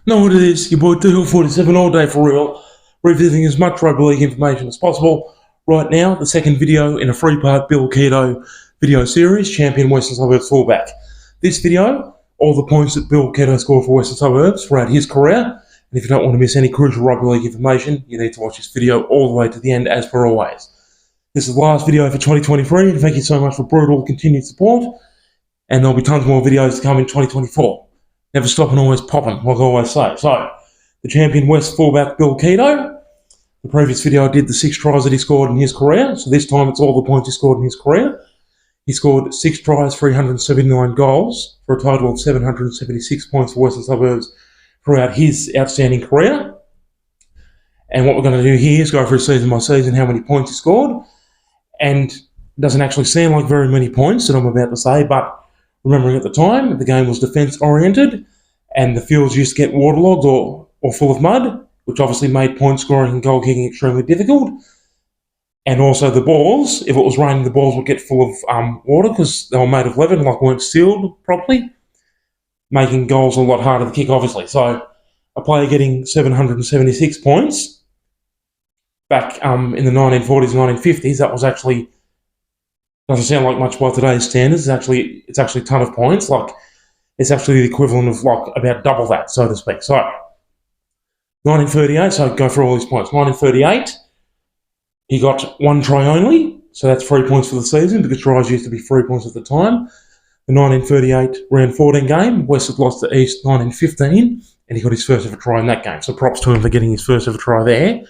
Know what it is, your boy DL47 all day for real, revisiting as much rugby league information as possible. Right now, the second video in a three-part Bill Keato video series, Champion Western Suburbs fullback. This video, all the points that Bill Keato scored for Western Suburbs throughout his career, and if you don't want to miss any crucial rugby league information, you need to watch this video all the way to the end as per always. This is the last video for 2023, and thank you so much for brutal continued support, and there'll be tons more videos to come in 2024. Never stop and always popping, like I always say. So, the Champion West fullback Bill Keato. The previous video I did the 6 tries that he scored in his career, so this time it's all the points he scored in his career. He scored 6 tries, 379 goals, for a total of 776 points for Western Suburbs throughout his outstanding career. And what we're going to do here is go through season by season how many points he scored. And it doesn't actually sound like very many points that I'm about to say, but remembering at the time, the game was defence-oriented, and the fields used to get waterlogged or full of mud, which obviously made point scoring and goal kicking extremely difficult. And also the balls, if it was raining, the balls would get full of water because they were made of lead, like weren't sealed properly, making goals a lot harder to kick, obviously. So a player getting 776 points back in the 1940s and 1950s, that was actually... doesn't sound like much by today's standards. It's actually a ton of points. Like, it's actually the equivalent of like about double that, so to speak. So, 1938. So go through all these points. 1938, he got 1 try only. So that's 3 points for the season because tries used to be 3 points at the time. The 1938 round 14 game, West had lost to East 1915, and he got his first ever try in that game. So props to him for getting his first ever try there.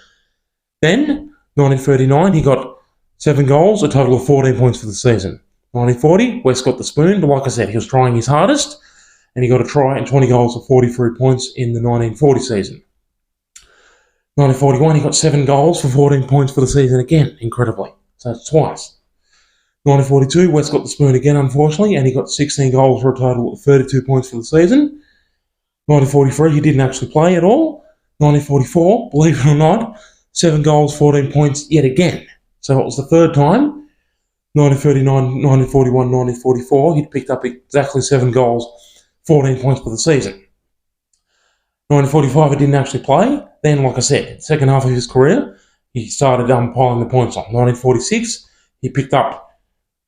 Then 1939, he got 7 goals, a total of 14 points for the season. 1940, West got the spoon, but like I said, he was trying his hardest, and he got a try and 20 goals for 43 points in the 1940 season. 1941, he got 7 goals for 14 points for the season again, incredibly. So that's twice. 1942, West got the spoon again, unfortunately, and he got 16 goals for a total of 32 points for the season. 1943, he didn't actually play at all. 1944, believe it or not, 7 goals, 14 points yet again. So it was the third time, 1939, 1941, 1944, he'd picked up exactly 7 goals, 14 points for the season. 1945, he didn't actually play. Then, like I said, second half of his career, he started piling the points on. 1946, he picked up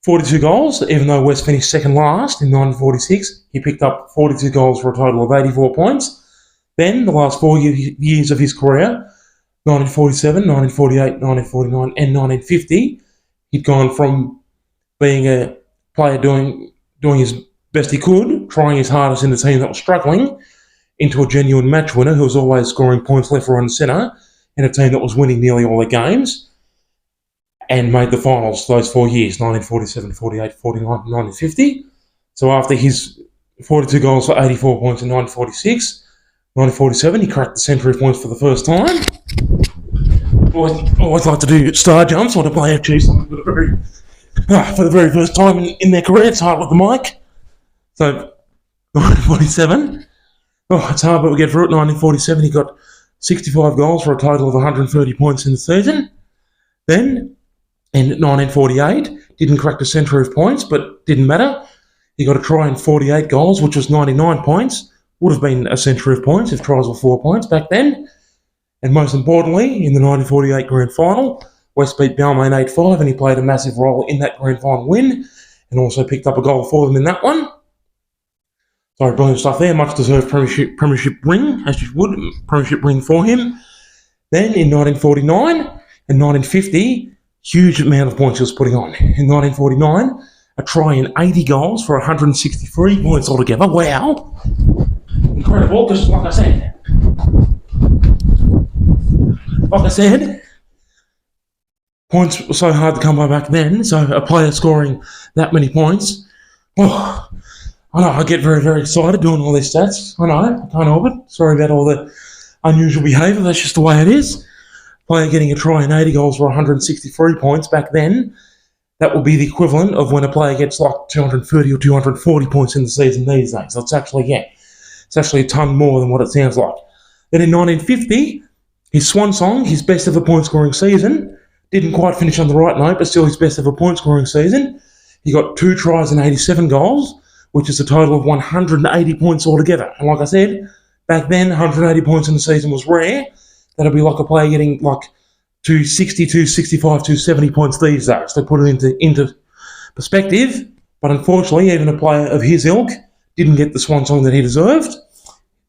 42 goals, even though West finished second last in 1946, he picked up 42 goals for a total of 84 points. Then, the last 4 years of his career, 1947, 1948, 1949, and 1950, he'd gone from being a player doing his best he could, trying his hardest in a team that was struggling, into a genuine match winner who was always scoring points left, right, and centre in a team that was winning nearly all their games, and made the finals those 4 years, 1947, 48, 49, 1950. So after his 42 goals for 84 points in 1946, 1947, he cracked the century points for the first time. Always like to do star jumps or to play achieve something for the very first time in their career. It's hard with the mic. So, 1947. It's hard, but we get through it. 1947, he got 65 goals for a total of 130 points in the season. Then, in 1948, didn't crack the century of points, but didn't matter. He got a try in 48 goals, which was 99 points. Would have been a century of points if tries were 4 points back then. And most importantly, in the 1948 Grand Final, West beat Balmain 8-5, and he played a massive role in that Grand Final win, and also picked up a goal for them in that one. So brilliant stuff there, much deserved premiership ring, as you would, premiership ring for him. Then in 1949 and 1950, huge amount of points he was putting on. In 1949, a try in 80 goals for 163 points altogether. Wow! Incredible, because like I said, points were so hard to come by back then, so a player scoring that many points, I know, I get very, very excited doing all these stats. I know, I can't help it. Sorry about all the unusual behaviour, that's just the way it is. Player getting a try in 80 goals for 163 points back then, that would be the equivalent of when a player gets like 230 or 240 points in the season these days. So it's actually a ton more than what it sounds like. Then in 1950, his swan song, his best ever point scoring season, didn't quite finish on the right note, but still his best ever point scoring season. He got 2 tries and 87 goals, which is a total of 180 points altogether. And like I said, back then, 180 points in the season was rare. That'd be like a player getting like 260, 265, 270 points these days. They put it into perspective. But unfortunately, even a player of his ilk didn't get the swan song that he deserved.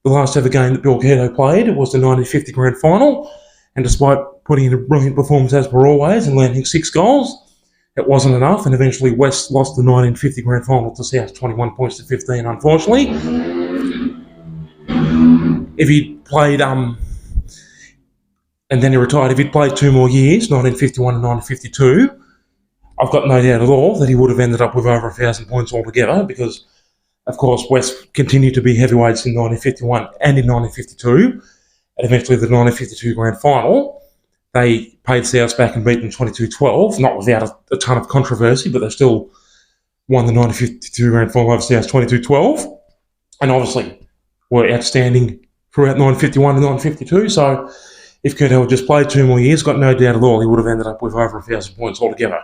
The last ever game that Bill Keato played was the 1950 Grand Final, and despite putting in a brilliant performance as per always and landing 6 goals, it wasn't enough, and eventually West lost the 1950 Grand Final to South 21 points to 15, unfortunately. If he'd played, and then he retired, if he'd played 2 more years, 1951 and 1952, I've got no doubt at all that he would have ended up with over 1,000 points altogether because, of course, West continued to be heavyweights in 1951 and in 1952, and eventually the 1952 Grand Final. They paid South back and beat them 22-12, not without a ton of controversy, but they still won the 1952 Grand Final over South 22-12, and obviously were outstanding throughout 1951 and 1952, so if Keato had just played 2 more years, got no doubt at all he would have ended up with over 1,000 points altogether.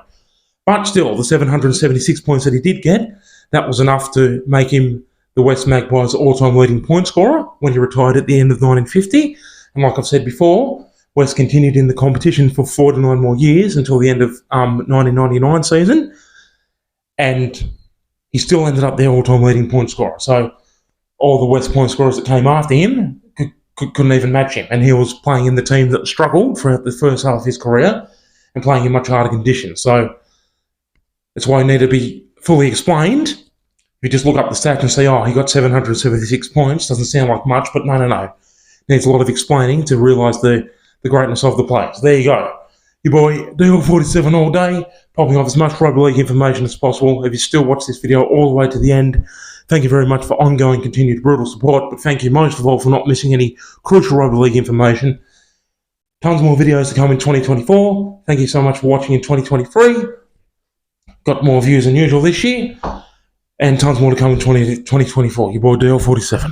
But still, the 776 points that he did get, that was enough to make him the West Magpies' all-time leading point scorer when he retired at the end of 1950. And like I've said before, West continued in the competition for 49 more years until the end of 1999 season. And he still ended up their all-time leading point scorer. So all the West point scorers that came after him couldn't even match him. And he was playing in the team that struggled throughout the first half of his career and playing in much harder conditions. So that's why he needed to be fully explained. If you just look up the stats and say, oh, he got 776 points, doesn't sound like much, but no. Needs a lot of explaining to realise the greatness of the players. There you go. Your boy, DL47 all day, popping off as much rugby league information as possible. If you still watch this video all the way to the end, thank you very much for ongoing, continued brutal support, but thank you most of all for not missing any crucial rugby league information. Tons more videos to come in 2024. Thank you so much for watching in 2023. Got more views than usual this year, and tons more to come in 2024. Your boy DL47.